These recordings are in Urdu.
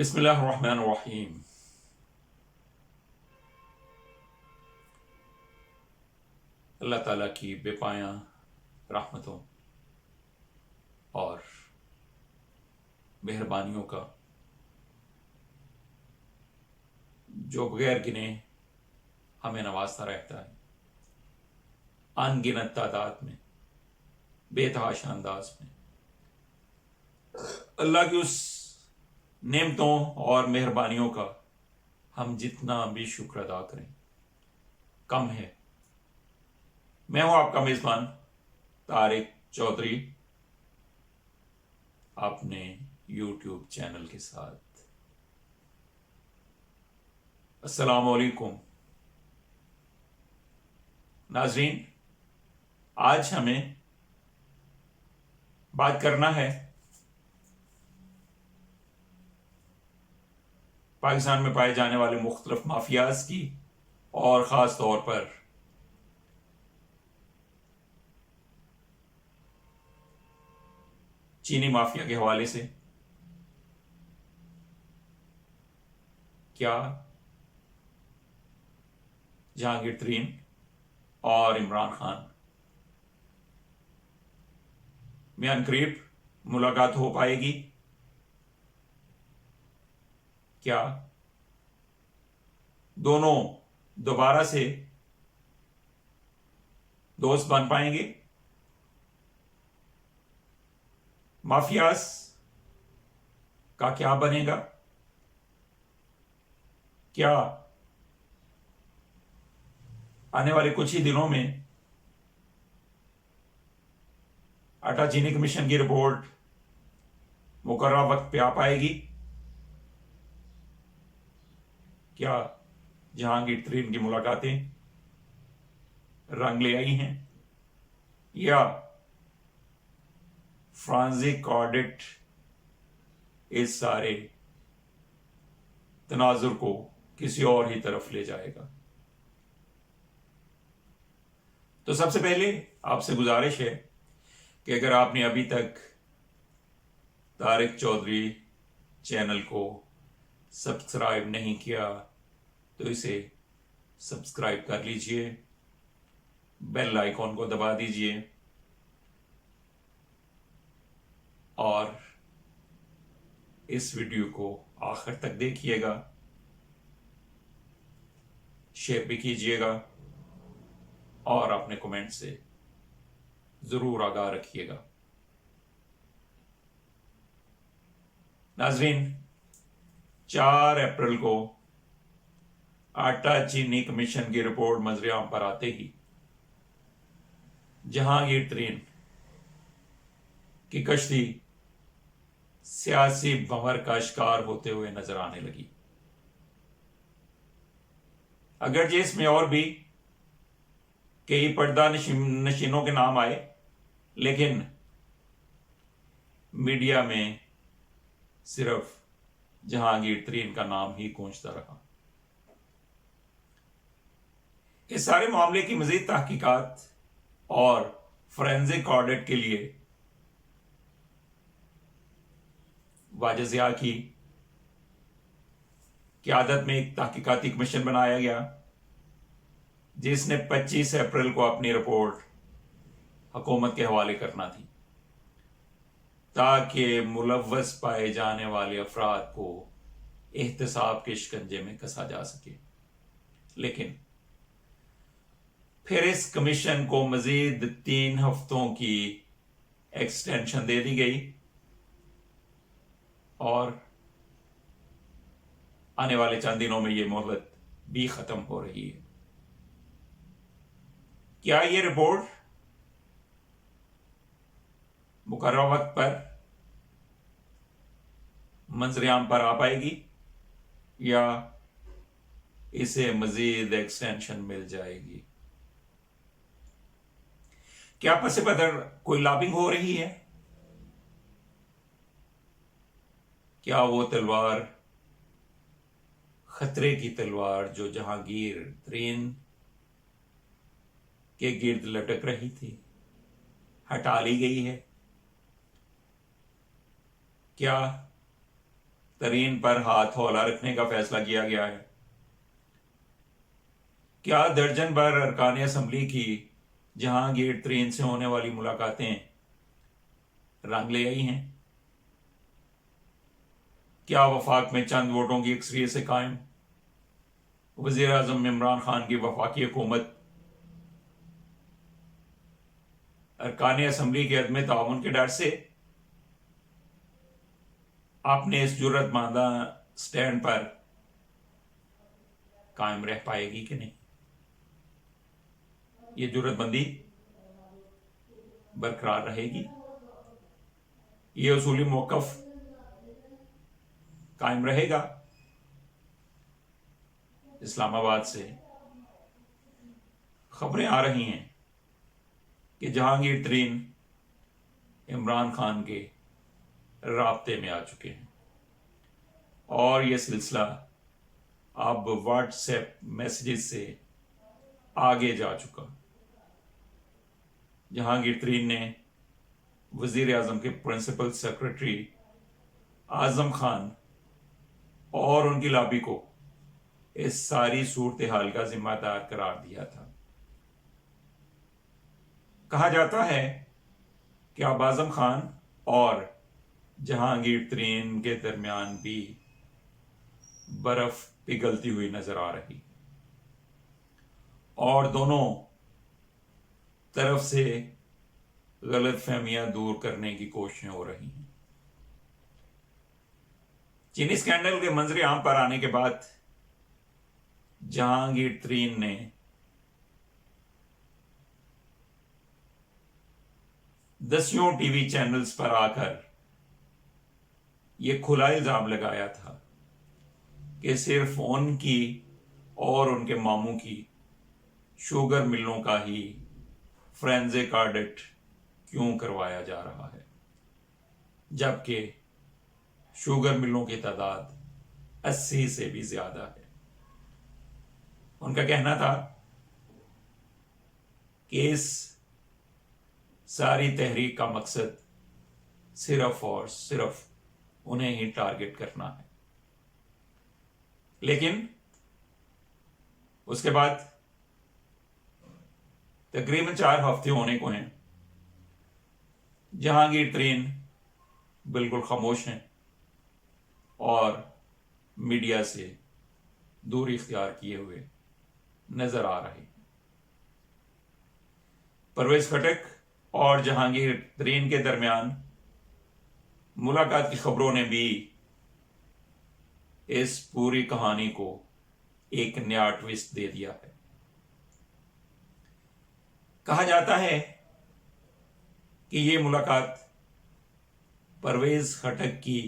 بسم اللہ الرحمن الرحیم۔ اللہ تعالیٰ کی بے پایاں رحمتوں اور مہربانیوں کا جو بغیر گنے ہمیں نوازتا رہتا ہے، ان گنت تعداد میں، بے تحاشا انداز میں، اللہ کی اس نعمتوں اور مہربانیوں کا ہم جتنا بھی شکر ادا کریں کم ہے۔ میں ہوں آپ کا میزبان طارق چودھری، اپنے یوٹیوب چینل کے ساتھ۔ السلام علیکم ناظرین، آج ہمیں بات کرنا ہے پاکستان میں پائے جانے والے مختلف مافیاز کی، اور خاص طور پر چینی مافیا کے حوالے سے۔ کیا جہانگیر ترین اور عمران خان میں عنقریب ملاقات ہو پائے گی؟ کیا دونوں دوبارہ سے دوست بن پائیں گے؟ مافیاز کا کیا بنے گا؟ کیا آنے والے کچھ ہی دنوں میں آٹا چینی کمیشن کی رپورٹ مقررہ وقت پہ آ پائے گی؟ کیا جہانگیر ترین کی ملاقاتیں رنگ لے آئی ہیں، یا فرانزک آڈٹ اس سارے تناظر کو کسی اور ہی طرف لے جائے گا؟ تو سب سے پہلے آپ سے گزارش ہے کہ اگر آپ نے ابھی تک طارق چودھری چینل کو سبسکرائب نہیں کیا تو اسے سبسکرائب کر لیجئے، بیل آئیکن کو دبا دیجئے، اور اس ویڈیو کو آخر تک دیکھیے گا، شیئر بھی کیجئے گا، اور اپنے کمنٹ سے ضرور آگاہ رکھیے گا۔ ناظرین، 4 اپریل کو آٹا چینی کمیشن کی رپورٹ منظر عام پر آتے ہی جہانگیر ترین کی کشتی سیاسی بھنور کا شکار ہوتے ہوئے نظر آنے لگی۔ اگرچہ اس میں اور بھی کئی پردہ نشینوں کے نام آئے، لیکن میڈیا میں صرف جہانگیر ترین کا نام ہی گونجتا رہا۔ اس سارے معاملے کی مزید تحقیقات اور فورینزک آڈٹ کے لیے واجد ضیاء کی قیادت میں ایک تحقیقاتی کمیشن بنایا گیا، جس نے 25 اپریل کو اپنی رپورٹ حکومت کے حوالے کرنا تھی، تاکہ ملوث پائے جانے والے افراد کو احتساب کے شکنجے میں کسا جا سکے۔ لیکن پھر اس کمیشن کو مزید 3 ہفتوں کی ایکسٹینشن دے دی گئی، اور آنے والے چند دنوں میں یہ مہلت بھی ختم ہو رہی ہے۔ کیا یہ رپورٹ مقررہ وقت پر منظر عام پر آ پائے گی، یا اسے مزید ایکسٹینشن مل جائے گی؟ کیا پس پدر کوئی لابنگ ہو رہی ہے؟ کیا وہ تلوار، خطرے کی تلوار جو جہانگیر ترین کے گرد لٹک رہی تھی، ہٹا لی گئی ہے؟ کیا ترین پر ہاتھ ہولا رکھنے کا فیصلہ کیا گیا ہے۔ کیا درجن بھر ارکان اسمبلی کی جہانگیر ترین سے ہونے والی ملاقاتیں رنگ لے آئی ہیں؟ کیا وفاق میں چند ووٹوں کی اکثریت سے قائم وزیر اعظم عمران خان کی وفاقی حکومت ارکان اسمبلی کے عدم تعاون کے ڈر سے اپنے اس جرأت مندانہ سٹینڈ پر قائم رہ پائے گی کہ نہیں؟ یہ جرأت مندی برقرار رہے گی؟ یہ اصولی موقف قائم رہے گا؟ اسلام آباد سے خبریں آ رہی ہیں کہ جہانگیر ترین عمران خان کے رابطے میں آ چکے ہیں، اور یہ سلسلہ اب واٹس ایپ میسیجز سے آگے جا چکا۔ جہانگیر ترین نے وزیر اعظم کے پرنسپل سیکرٹری اعظم خان اور ان کی لابی کو اس ساری صورتحال کا ذمہ دار قرار دیا تھا۔ کہا جاتا ہے کہ اب اعظم خان اور جہانگیر ترین کے درمیان بھی برف پگھلتی ہوئی نظر آ رہی، اور دونوں طرف سے غلط فہمیاں دور کرنے کی کوششیں ہو رہی ہیں۔ چینی اسکینڈل کے منظر عام پر آنے کے بعد جہانگیر ترین نے دسیوں ٹی وی چینلز پر آ کر یہ کھلا الزام لگایا تھا کہ صرف ان کی اور ان کے ماموں کی شوگر ملوں کا ہی فورینزک آڈٹ کیوں کروایا جا رہا ہے، جبکہ شوگر ملوں کی تعداد 80 سے بھی زیادہ ہے۔ ان کا کہنا تھا کہ اس ساری تحریک کا مقصد صرف اور صرف انہیں ہی ٹارگٹ کرنا ہے، لیکن اس کے بعد تقریباً 4 ہفتے ہونے کو ہیں، جہانگیر ترین بالکل خاموش ہیں اور میڈیا سے دوری اختیار کیے ہوئے نظر آ رہے ہیں۔ پرویز خٹک اور جہانگیر ترین کے درمیان ملاقات کی خبروں نے بھی اس پوری کہانی کو ایک نیا ٹویسٹ دے دیا ہے۔ کہا جاتا ہے کہ یہ ملاقات پرویز خٹک کی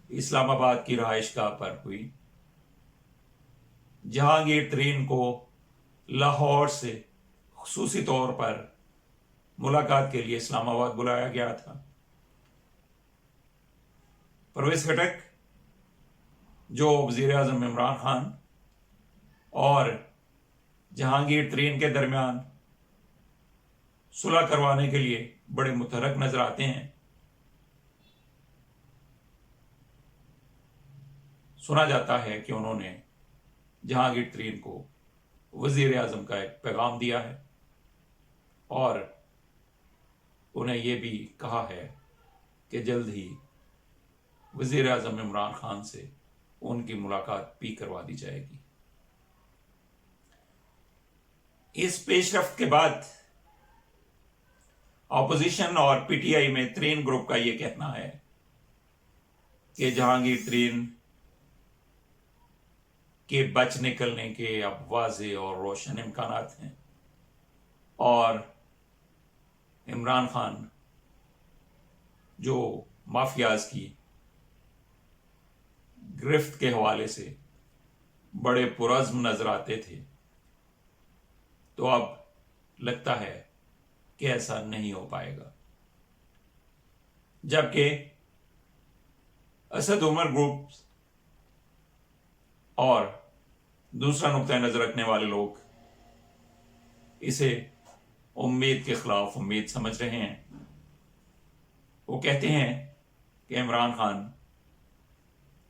اسلام آباد کی رہائش گاہ پر ہوئی۔ جہانگیر ترین کو لاہور سے خصوصی طور پر ملاقات کے لیے اسلام آباد بلایا گیا تھا۔ پرویز خٹک جو وزیر اعظم عمران خان اور جہانگیر ترین کے درمیان صلح کروانے کے لیے بڑے متحرک نظر آتے ہیں، سنا جاتا ہے کہ انہوں نے جہانگیر ترین کو وزیر اعظم کا ایک پیغام دیا ہے اور انہیں یہ بھی کہا ہے کہ جلد ہی وزیر اعظم عمران خان سے ان کی ملاقات بھی کروا دی جائے گی۔ اس پیش رفت کے بعد اپوزیشن اور پی ٹی آئی میں ترین گروپ کا یہ کہنا ہے کہ جہانگیر ترین کے بچ نکلنے کے اب واضح اور روشن امکانات ہیں، اور عمران خان جو مافیاز کی گرفت کے حوالے سے بڑے پرعزم نظر آتے تھے، تو اب لگتا ہے کہ ایسا نہیں ہو پائے گا، جبکہ اسد عمر گروپ اور دوسرا نقطہ نظر رکھنے والے لوگ اسے امید کے خلاف امید سمجھ رہے ہیں۔ وہ کہتے ہیں کہ عمران خان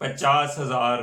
50,000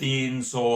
300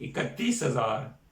31,000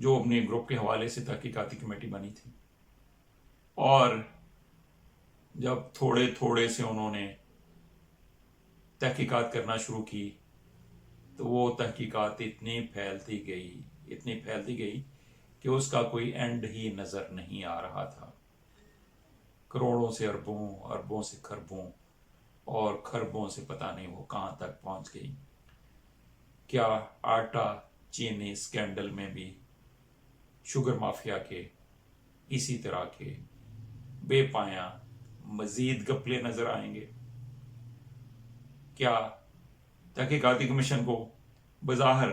جو اپنے گروپ کے حوالے سے تحقیقاتی کمیٹی بنی تھی، اور جب تھوڑے تھوڑے سے انہوں نے تحقیقات کرنا شروع کی تو وہ تحقیقات اتنی پھیلتی گئی کہ اس کا کوئی اینڈ ہی نظر نہیں آ رہا تھا۔ کروڑوں سے اربوں، اربوں سے کھربوں، اور کھربوں سے پتہ نہیں وہ کہاں تک پہنچ گئی۔ کیا آٹا چینی اسکینڈل میں بھی شوگر مافیا کے اسی طرح کے بے پایاں مزید گپلے نظر آئیں گے؟ کیا تحقیقاتی کمیشن کو بظاہر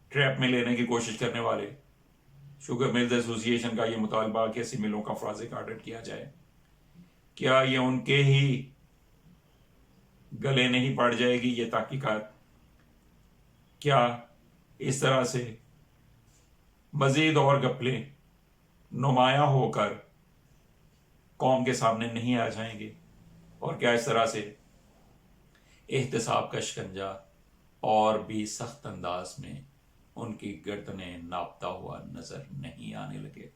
ٹریپ میں لینے کی کوشش کرنے والے شوگر ملز ایسوسی ایشن کا یہ مطالبہ کہ ایسی ملوں کا فرض آڈٹ کیا جائے، کیا یہ ان کے ہی گلے نہیں پڑ جائے گی یہ تحقیقات؟ کیا اس طرح سے مزید اور گپلے نمایاں ہو کر قوم کے سامنے نہیں آ جائیں گے؟ اور کیا اس طرح سے احتساب کا شکنجہ اور بھی سخت انداز میں ان کی گردنیں ناپتا ہوا نظر نہیں آنے لگے؟